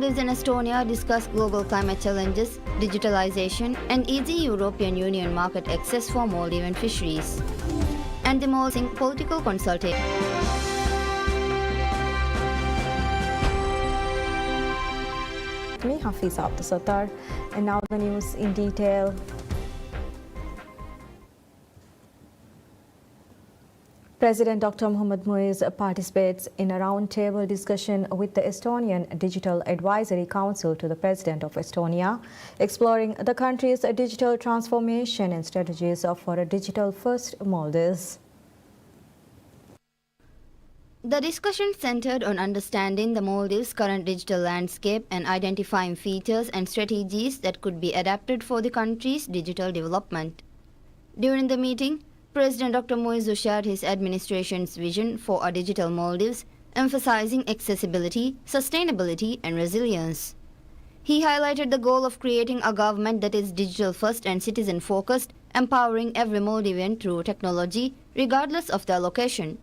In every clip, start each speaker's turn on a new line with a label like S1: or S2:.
S1: Maldives and Estonia discussed global climate challenges, digitalization, and easy European Union market access for Maldivian fisheries. And the Maldivian political consultation.
S2: Me, Hafiz Abdusattar, and now the news in detail. President Dr. Mohamed Muiz participates in a roundtable discussion with the Estonian Digital Advisory Council to the President of Estonia, exploring the country's digital transformation and strategies for a digital-first Maldives.
S1: The discussion centered on understanding the Maldives' current digital landscape and identifying features and strategies that could be adapted for the country's digital development. During the meeting, President Dr. Muiz shared his administration's vision for a digital Maldives, emphasizing accessibility, sustainability, and resilience. He highlighted the goal of creating a government that is digital-first and citizen-focused, empowering every Maldivian through technology, regardless of their location.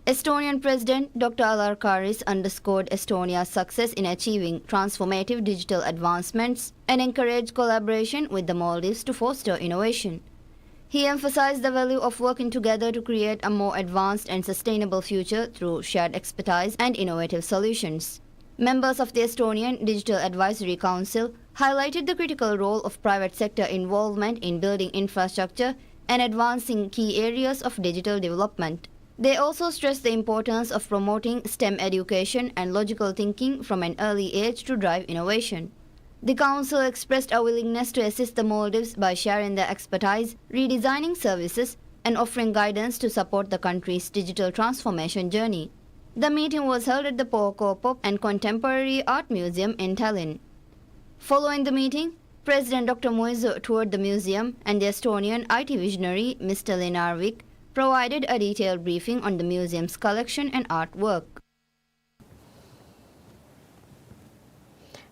S1: Estonian President Dr. Alar Karis underscored Estonia's success in achieving transformative digital advancements and encouraged collaboration with the Maldives to foster innovation. He emphasized the value of working together to create a more advanced and sustainable future through shared expertise and innovative solutions. Members of the Estonian Digital Advisory Council highlighted the critical role of private sector involvement in building infrastructure and advancing key areas of digital development. They also stressed the importance of promoting STEM education and logical thinking from an early age to drive innovation. The Council expressed a willingness to assist the Maldives by sharing their expertise, redesigning services, and offering guidance to support the country's digital transformation journey. The meeting was held at the Pop and Contemporary Art Museum in Tallinn. Following the meeting, President Dr. Muiz toured the museum, and the Estonian IT visionary Mr. Linarvik provided a detailed briefing on the museum's collection and artwork.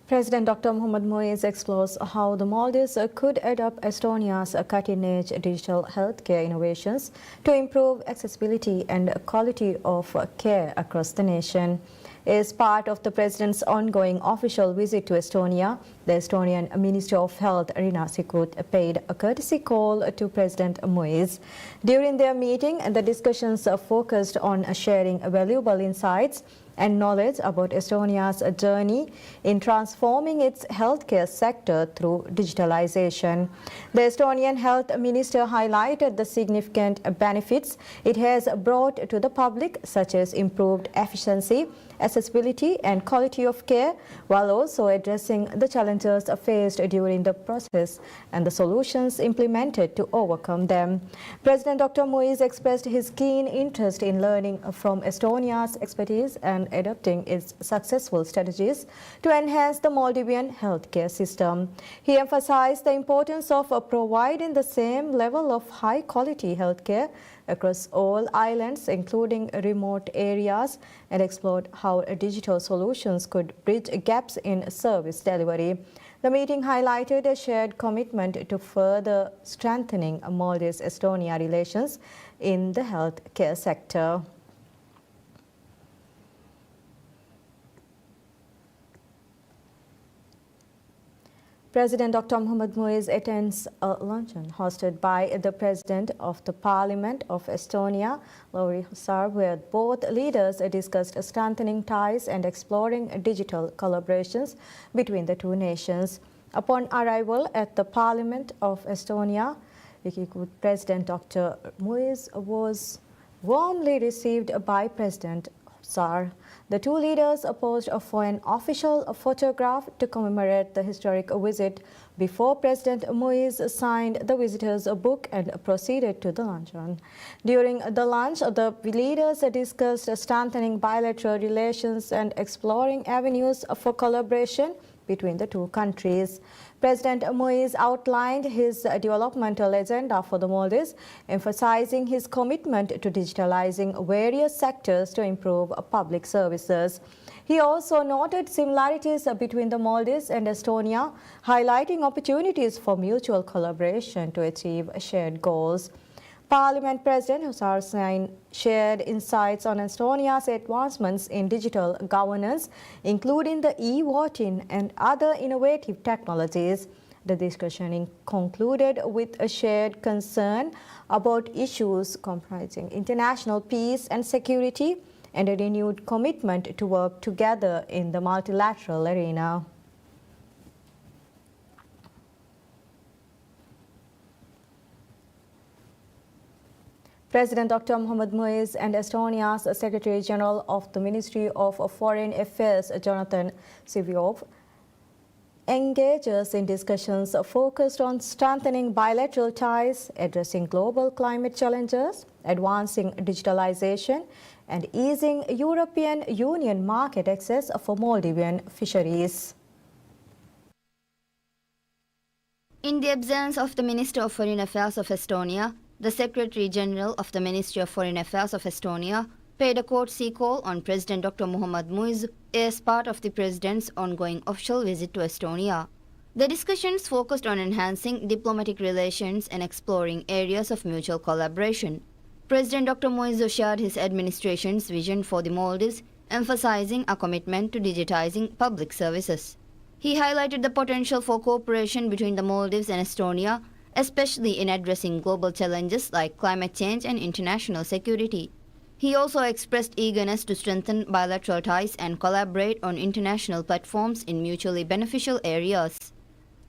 S2: President Dr. Mohamed Muiz explores how the Maldives could adopt Estonia's cutting-edge digital healthcare innovations to improve accessibility and quality of care across the nation. As part of the President's ongoing official visit to Estonia, the Estonian Minister of Health, Riina Sikkut, paid a courtesy call to President Muiz. During their meeting, the discussions focused on sharing valuable insights and knowledge about Estonia's journey in transforming its healthcare sector through digitalization. The Estonian Health Minister highlighted the significant benefits it has brought to the public, such as improved efficiency, accessibility, and quality of care, while also addressing the challenges faced during the process and the solutions implemented to overcome them. President Dr. Muiz expressed his keen interest in learning from Estonia's expertise and adopting its successful strategies to enhance the Maldivian healthcare system. He emphasized the importance of providing the same level of high-quality healthcare across all islands, including remote areas, and explored how digital solutions could bridge gaps in service delivery. The meeting highlighted a shared commitment to further strengthening Maldives-Estonia relations in the healthcare sector. President Dr. Mohamed Muiz attends a luncheon hosted by the President of the Parliament of Estonia, Lauri Hussar, where both leaders discussed strengthening ties and exploring digital collaborations between the two nations. Upon arrival at the Parliament of Estonia, President Dr. Muiz was warmly received by President Hussar. The two leaders posed for an official photograph to commemorate the historic visit before President Muiz signed the visitor's book and proceeded to the luncheon. During the lunch, the leaders discussed strengthening bilateral relations and exploring avenues for collaboration between the two countries. President Muiz outlined his developmental agenda for the Maldives, emphasizing his commitment to digitalizing various sectors to improve public services. He also noted similarities between the Maldives and Estonia, highlighting opportunities for mutual collaboration to achieve shared goals. Parliament President Hussain Sain shared insights on Estonia's advancements in digital governance, including the e-voting and other innovative technologies. The discussion concluded with a shared concern about issues comprising international peace and security and a renewed commitment to work together in the multilateral arena. President Dr. Muhammad Muiz and Estonia's Secretary-General of the Ministry of Foreign Affairs, Jonathan Sivyov, engages in discussions focused on strengthening bilateral ties, addressing global climate challenges, advancing digitalization, and easing European Union market access for Maldivian fisheries.
S1: In the absence of the Minister of Foreign Affairs of Estonia, the Secretary-General of the Ministry of Foreign Affairs of Estonia paid a courtesy call on President Dr. Muhammad Muiz as part of the President's ongoing official visit to Estonia. The discussions focused on enhancing diplomatic relations and exploring areas of mutual collaboration. President Dr. Muiz shared his administration's vision for the Maldives, emphasizing a commitment to digitizing public services. He highlighted the potential for cooperation between the Maldives and Estonia, especially in addressing global challenges like climate change and international security. He also expressed eagerness to strengthen bilateral ties and collaborate on international platforms in mutually beneficial areas.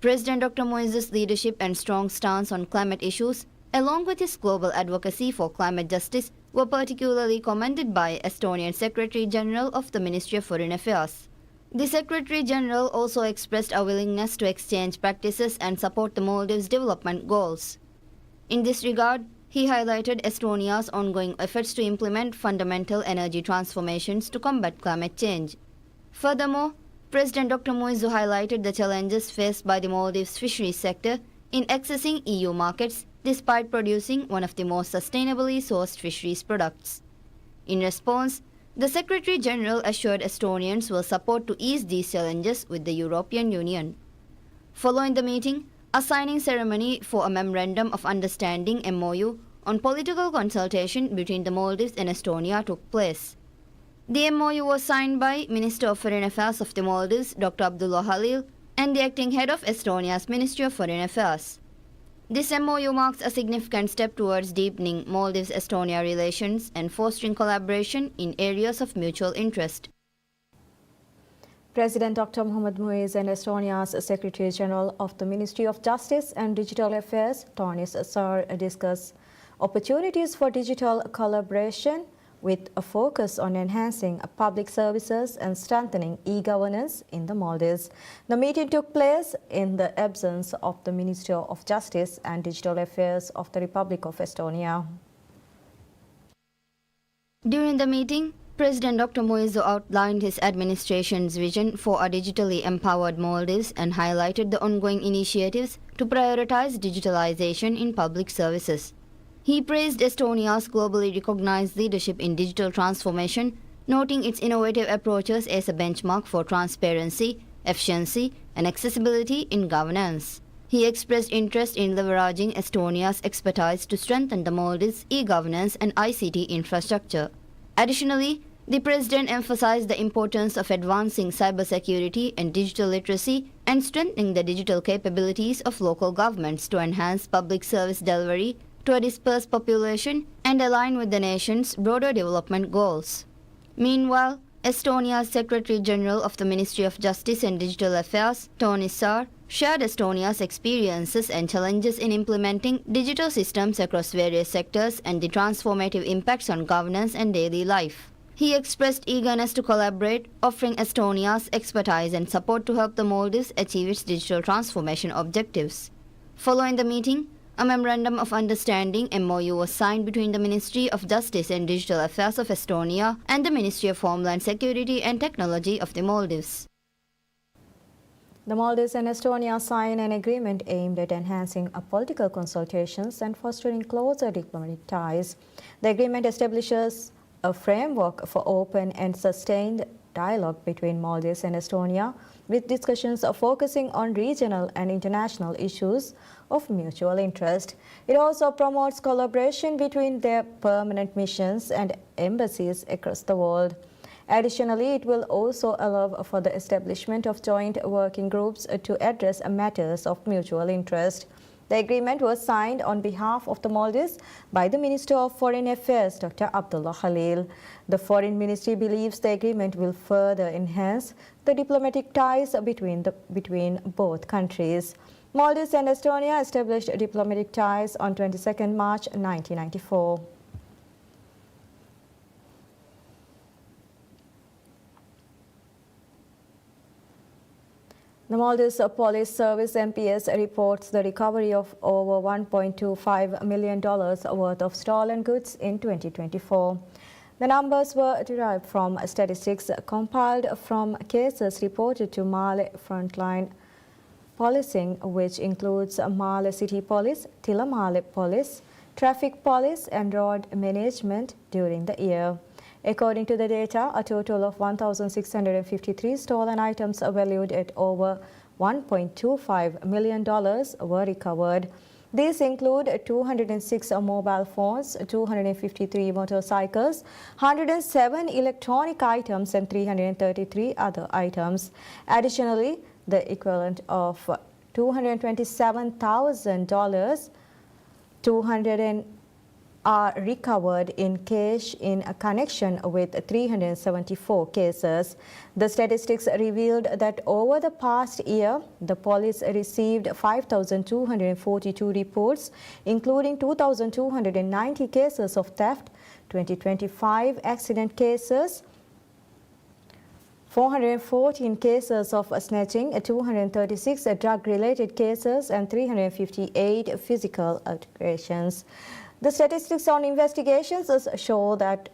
S1: President Dr. Muiz's leadership and strong stance on climate issues, along with his global advocacy for climate justice, were particularly commended by Estonian Secretary-General of the Ministry of Foreign Affairs. The Secretary-General also expressed a willingness to exchange practices and support the Maldives' development goals. In this regard, he highlighted Estonia's ongoing efforts to implement fundamental energy transformations to combat climate change. Furthermore, President Dr. Muiz highlighted the challenges faced by the Maldives' fisheries sector in accessing EU markets despite producing one of the most sustainably sourced fisheries products. In response, the Secretary-General assured Estonians will support to ease these challenges with the European Union. Following the meeting, a signing ceremony for a Memorandum of Understanding MOU on political consultation between the Maldives and Estonia took place. The MOU was signed by Minister of Foreign Affairs of the Maldives, Dr. Abdullah Halil, and the acting head of Estonia's Ministry of Foreign Affairs. This MOU marks a significant step towards deepening Maldives-Estonia relations and fostering collaboration in areas of mutual interest.
S2: President Dr. Muhammad Muiz and Estonia's Secretary-General of the Ministry of Justice and Digital Affairs, Toonis Saar, discussed opportunities for digital collaboration with a focus on enhancing public services and strengthening e-governance in the Maldives. The meeting took place in the absence of the Minister of Justice and Digital Affairs of the Republic of Estonia.
S1: During the meeting, President Dr. Muiz outlined his administration's vision for a digitally empowered Maldives and highlighted the ongoing initiatives to prioritize digitalization in public services. He praised Estonia's globally recognized leadership in digital transformation, noting its innovative approaches as a benchmark for transparency, efficiency, and accessibility in governance. He expressed interest in leveraging Estonia's expertise to strengthen the Maldives' e-governance and ICT infrastructure. Additionally, the President emphasized the importance of advancing cybersecurity and digital literacy and strengthening the digital capabilities of local governments to enhance public service delivery to a dispersed population and align with the nation's broader development goals. Meanwhile, Estonia's Secretary-General of the Ministry of Justice and Digital Affairs, Toonis Saar, shared Estonia's experiences and challenges in implementing digital systems across various sectors and the transformative impacts on governance and daily life. He expressed eagerness to collaborate, offering Estonia's expertise and support to help the Maldives achieve its digital transformation objectives. Following the meeting, a Memorandum of Understanding MOU was signed between the Ministry of Justice and Digital Affairs of Estonia and the Ministry of Homeland Security and Technology of the Maldives.
S2: The Maldives and Estonia signed an agreement aimed at enhancing political consultations and fostering closer diplomatic ties. The agreement establishes a framework for open and sustained dialogue between Maldives and Estonia, with discussions focusing on regional and international issues of mutual interest. It also promotes collaboration between their permanent missions and embassies across the world. Additionally, it will also allow for the establishment of joint working groups to address matters of mutual interest. The agreement was signed on behalf of the Maldives by the Minister of Foreign Affairs, Dr. Abdullah Khalil. The Foreign Ministry believes the agreement will further enhance the diplomatic ties between both countries. Maldives and Estonia established diplomatic ties on 22nd March 1994. The Maldives Police Service MPS reports the recovery of over $1.25 million worth of stolen goods in 2024. The numbers were derived from statistics compiled from cases reported to Male Frontline Policing, which includes Male City Police, Tila Male Police, Traffic Police and Road Management during the year. According to the data, a total of 1,653 stolen items valued at over $1.25 million were recovered. These include 206 mobile phones, 253 motorcycles, 107 electronic items and 333 other items. Additionally, the equivalent of $227,000 are recovered in cash in connection with 374 cases. The statistics revealed that over the past year, the police received 5,242 reports, including 2,290 cases of theft, 2025 accident cases, 414 cases of snatching, 236 drug-related cases, and 358 physical altercations. The statistics on investigations show that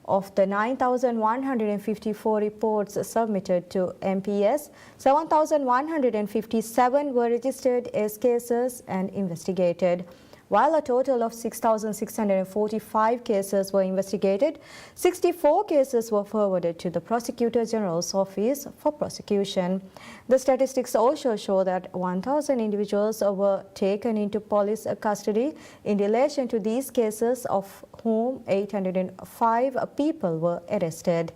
S2: of the 9,154 reports submitted to MPS, 7,157 were registered as cases and investigated. While a total of 6,645 cases were investigated, 64 cases were forwarded to the Prosecutor General's office for prosecution. The statistics also show that 1,000 individuals were taken into police custody in relation to these cases, of whom 805 people were arrested.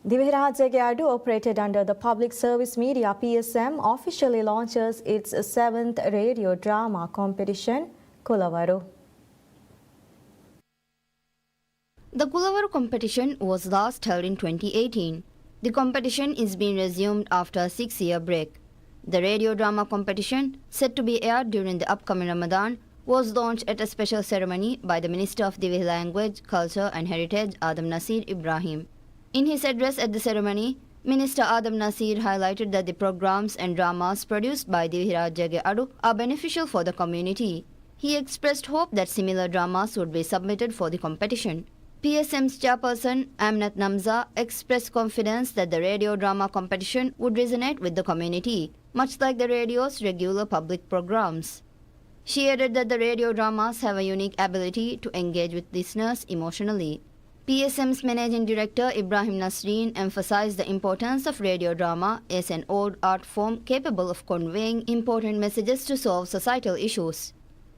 S2: Divihrajagadu, operated under the Public Service Media PSM, officially launches its 7th radio drama competition, Kulavaru.
S1: The Kulavaru competition was last held in 2018. The competition is being resumed after a 6-year break. The radio drama competition, set to be aired during the upcoming Ramadan, was launched at a special ceremony by the Minister of Divih Language, Culture and Heritage, Adam Nasir Ibrahim. In his address at the ceremony, Minister Adam Nasir highlighted that the programs and dramas produced by Divihrajagadu are beneficial for the community. He expressed hope that similar dramas would be submitted for the competition. PSM's chairperson, Amnat Namza, expressed confidence that the radio drama competition would resonate with the community, much like the radio's regular public programs. She added that the radio dramas have a unique ability to engage with listeners emotionally. PSM's Managing Director Ibrahim Nasreen emphasized the importance of radio drama as an old art form capable of conveying important messages to solve societal issues.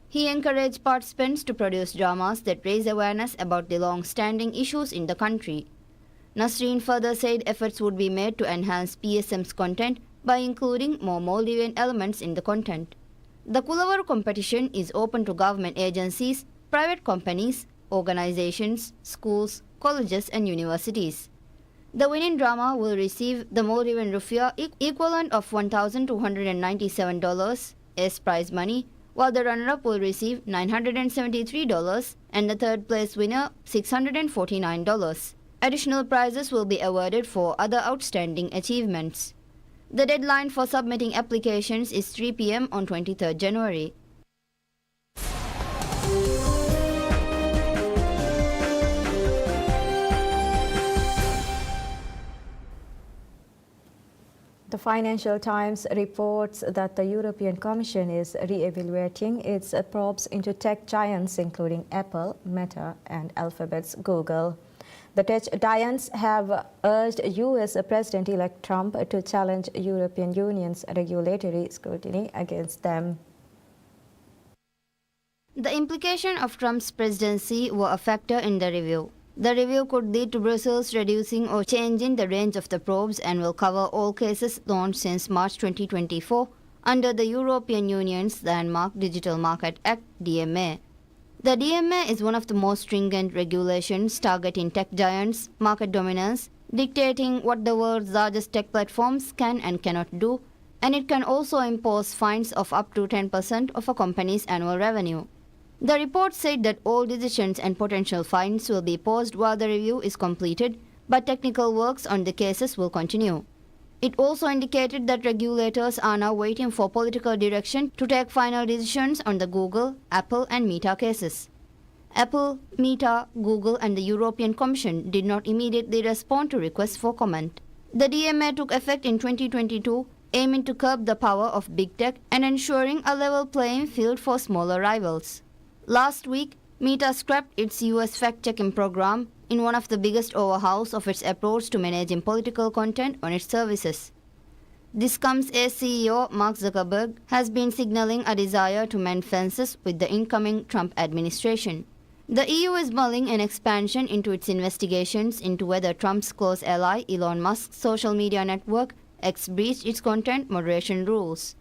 S1: He encouraged participants to produce dramas that raise awareness about the long-standing issues in the country. Nasreen further said efforts would be made to enhance PSM's content by including more Maldivian elements in the content. The Kulavaru competition is open to government agencies, private companies, organizations, schools, colleges and universities. The winning drama will receive the Maldivian rupiah equivalent of $1,297 as prize money, while the runner-up will receive $973 and the third place winner $649. Additional prizes will be awarded for other outstanding achievements. The deadline for submitting applications is 3 p.m. on 23rd January.
S2: The Financial Times reports that the European Commission is re-evaluating its probes into tech giants including Apple, Meta and Alphabet's Google. The tech giants have urged US President-elect Trump to challenge European Union's regulatory scrutiny against them.
S1: The implication of Trump's presidency were a factor in the review. The review could lead to Brussels reducing or changing the range of the probes and will cover all cases launched since March 2024 under the European Union's landmark Digital Market Act (DMA). The DMA is one of the most stringent regulations targeting tech giants' market dominance, dictating what the world's largest tech platforms can and cannot do, and it can also impose fines of up to 10% of a company's annual revenue. The report said that all decisions and potential fines will be paused while the review is completed, but technical works on the cases will continue. It also indicated that regulators are now waiting for political direction to take final decisions on the Google, Apple and Meta cases. Apple, Meta, Google and the European Commission did not immediately respond to requests for comment. The DMA took effect in 2022, aiming to curb the power of big tech and ensuring a level playing field for smaller rivals. Last week, Meta scrapped its US fact-checking program in one of the biggest overhauls of its approach to managing political content on its services. This comes as CEO Mark Zuckerberg has been signaling a desire to mend fences with the incoming Trump administration. The EU is mulling an expansion into its investigations into whether Trump's close ally Elon Musk's social media network X breached its content moderation rules.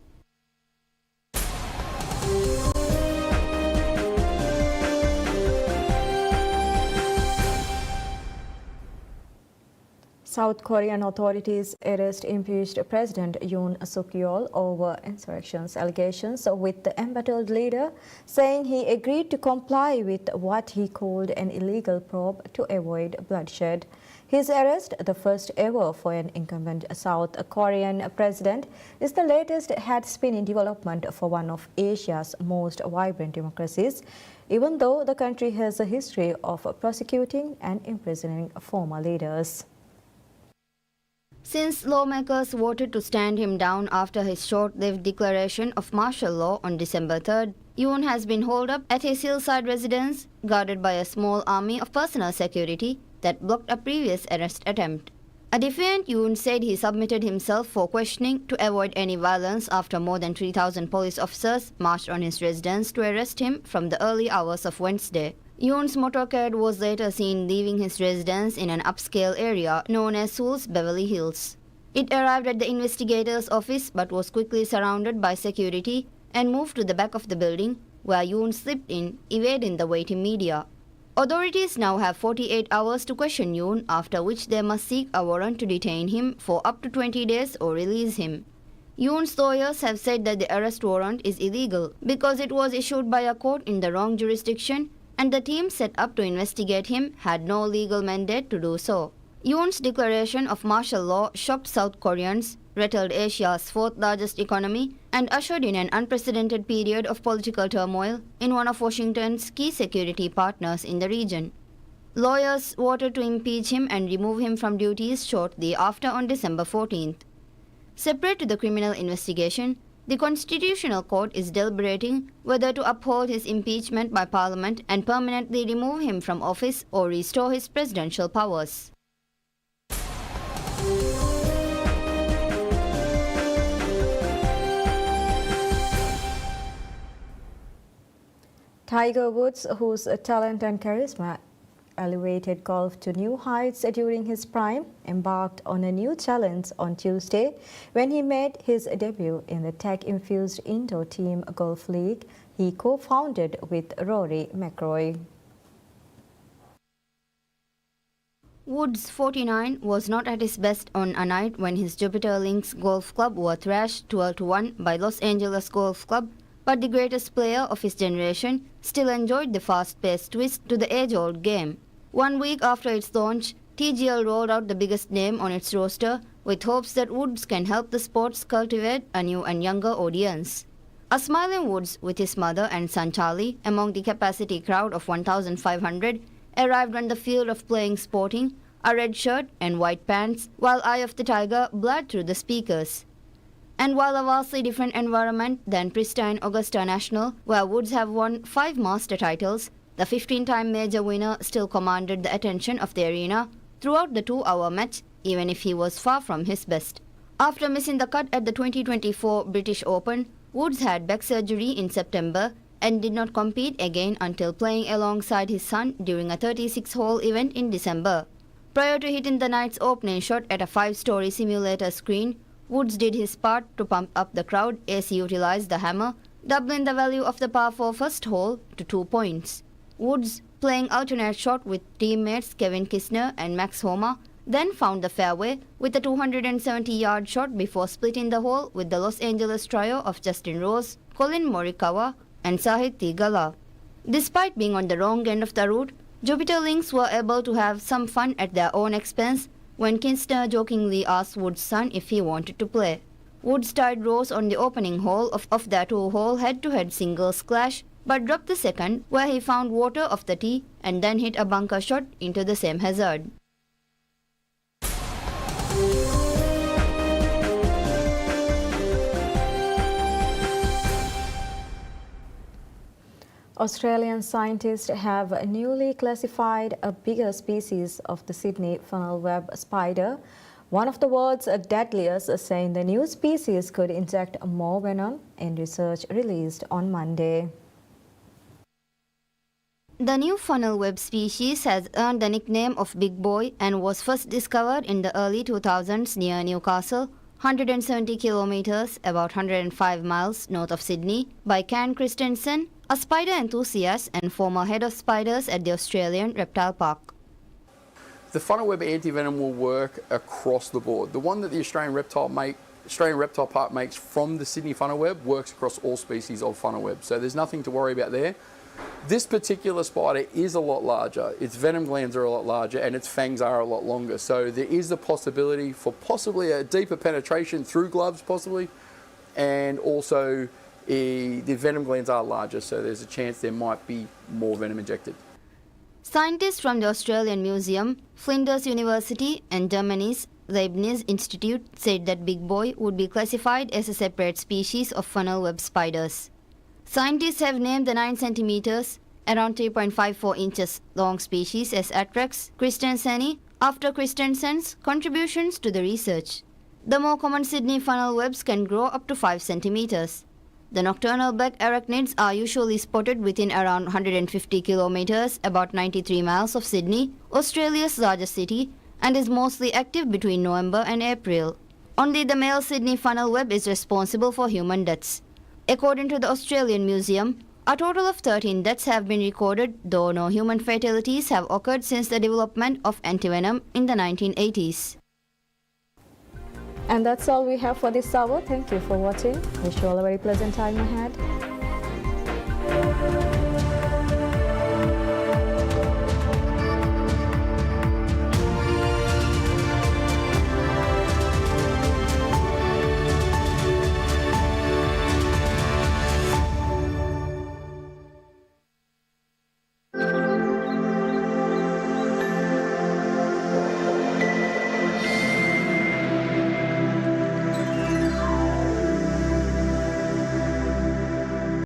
S2: South Korean authorities arrest impeached President Yoon Suk Yeol over insurrections allegations, with the embattled leader saying he agreed to comply with what he called an illegal probe to avoid bloodshed. His arrest, the first ever for an incumbent South Korean president, is the latest head-spinning development for one of Asia's most vibrant democracies, even though the country has a history of prosecuting and imprisoning former leaders.
S1: Since lawmakers voted to stand him down after his short-lived declaration of martial law on December 3rd, Yoon has been holed up at his hillside residence, guarded by a small army of personal security that blocked a previous arrest attempt. A defiant Yoon said he submitted himself for questioning to avoid any violence after more than 3,000 police officers marched on his residence to arrest him from the early hours of Wednesday. Yoon's motorcade was later seen leaving his residence in an upscale area known as Seoul's Beverly Hills. It arrived at the investigator's office but was quickly surrounded by security and moved to the back of the building, where Yoon slipped in, evading the waiting media. Authorities now have 48 hours to question Yoon, after which they must seek a warrant to detain him for up to 20 days or release him. Yoon's lawyers have said that the arrest warrant is illegal because it was issued by a court in the wrong jurisdiction, and the team set up to investigate him had no legal mandate to do so. Yoon's declaration of martial law shocked South Koreans, rattled Asia's fourth-largest economy, and ushered in an unprecedented period of political turmoil in one of Washington's key security partners in the region. Lawyers voted to impeach him and remove him from duties shortly after on December 14th. Separate to the criminal investigation, the Constitutional Court is deliberating whether to uphold his impeachment by Parliament and permanently remove him from office or restore his presidential powers.
S2: Tiger Woods, whose talent and charisma elevated golf to new heights during his prime, embarked on a new challenge on Tuesday when he made his debut in the tech-infused indoor team golf league he co-founded with Rory McIlroy.
S1: Woods, 49, was not at his best on a night when his Jupiter Links Golf Club were thrashed 12-1 by Los Angeles Golf Club, but the greatest player of his generation still enjoyed the fast-paced twist to the age-old game. 1 week after its launch, TGL rolled out the biggest name on its roster with hopes that Woods can help the sports cultivate a new and younger audience. A smiling Woods with his mother and son Charlie among the capacity crowd of 1,500 arrived on the field of playing sporting, a red shirt and white pants, while Eye of the Tiger blared through the speakers. And while a vastly different environment than pristine Augusta National, where Woods have won 5 master titles, the 15-time major winner still commanded the attention of the arena throughout the 2-hour match, even if he was far from his best. After missing the cut at the 2024 British Open, Woods had back surgery in September and did not compete again until playing alongside his son during a 36-hole event in December. Prior to hitting the night's opening shot at a 5-story simulator screen, Woods did his part to pump up the crowd as he utilized the hammer, doubling the value of the par 4 first hole to 2 points. Woods, playing alternate shot with teammates Kevin Kisner and Max Homa, then found the fairway with a 270-yard shot before splitting the hole with the Los Angeles trio of Justin Rose, Colin Morikawa, and Sahith Theegala. Despite being on the wrong end of the route, Jupiter Lynx were able to have some fun at their own expense when Kisner jokingly asked Woods' son if he wanted to play. Woods tied Rose on the opening hole of their 2-hole head-to-head singles clash, but dropped the second, where he found water off the tee and then hit a bunker shot into the same hazard.
S2: Australian scientists have newly classified a bigger species of the Sydney funnel web spider, one of the world's deadliest, saying the new species could inject more venom in research released on Monday.
S1: The new funnel web species has earned the nickname of Big Boy and was first discovered in the early 2000s near Newcastle, 170 kilometers, about 105 miles north of Sydney, by Ken Christensen, a spider enthusiast and former head of spiders at the Australian Reptile Park.
S3: The funnel web antivenom will work across the board. The one that the Australian Reptile Park makes from the Sydney funnel web works across all species of funnel web, so there's nothing to worry about there. This particular spider is a lot larger, its venom glands are a lot larger and its fangs are a lot longer, so there is the possibility for possibly a deeper penetration through gloves possibly, and also the venom glands are larger, so there's a chance there might be more venom injected.
S1: Scientists from the Australian Museum, Flinders University and Germany's Leibniz Institute said that Big Boy would be classified as a separate species of funnel web spiders. Scientists have named the 9 centimeters, around 3.54 inches long species as Atrax christenseni after Christensen's contributions to the research. The more common Sydney funnel webs can grow up to 5 centimeters. The nocturnal black arachnids are usually spotted within around 150 kilometers, about 93 miles of Sydney, Australia's largest city, and is mostly active between November and April. Only the male Sydney funnel web is responsible for human deaths. According to the Australian Museum, a total of 13 deaths have been recorded, though no human fatalities have occurred since the development of antivenom in the 1980s.
S2: And that's all we have for this hour. Thank you for watching. Wish you all a very pleasant time ahead.